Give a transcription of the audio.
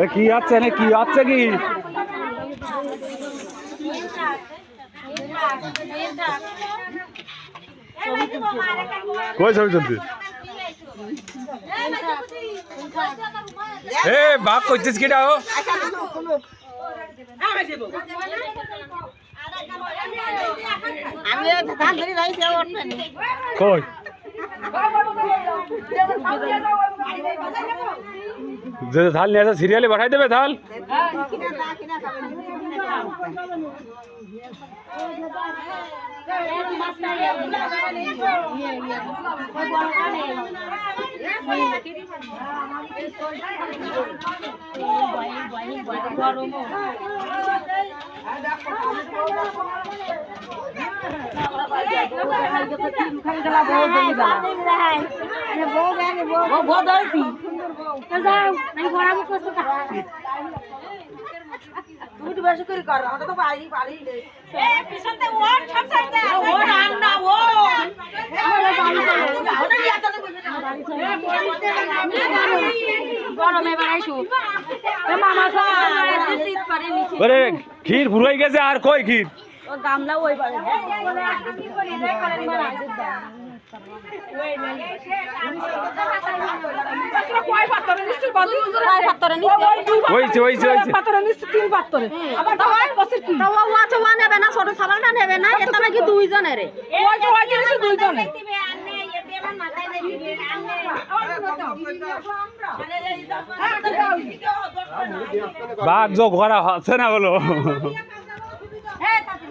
কি আছে না কি আছে কি কই ছবি চলতে এ বাপ কইছিস কিটা ও আমি ধান ধরে রাইছে ওঠেনি কই যে ধাল নিয়ে আসা সিরিয়ালে পাঠাই দেবে ধাল ক্ষীর ভুলাই গেছে আর কই ক্ষীর গামলা ওই দুইজনের বাঘ যোগ করা হচ্ছে না বলো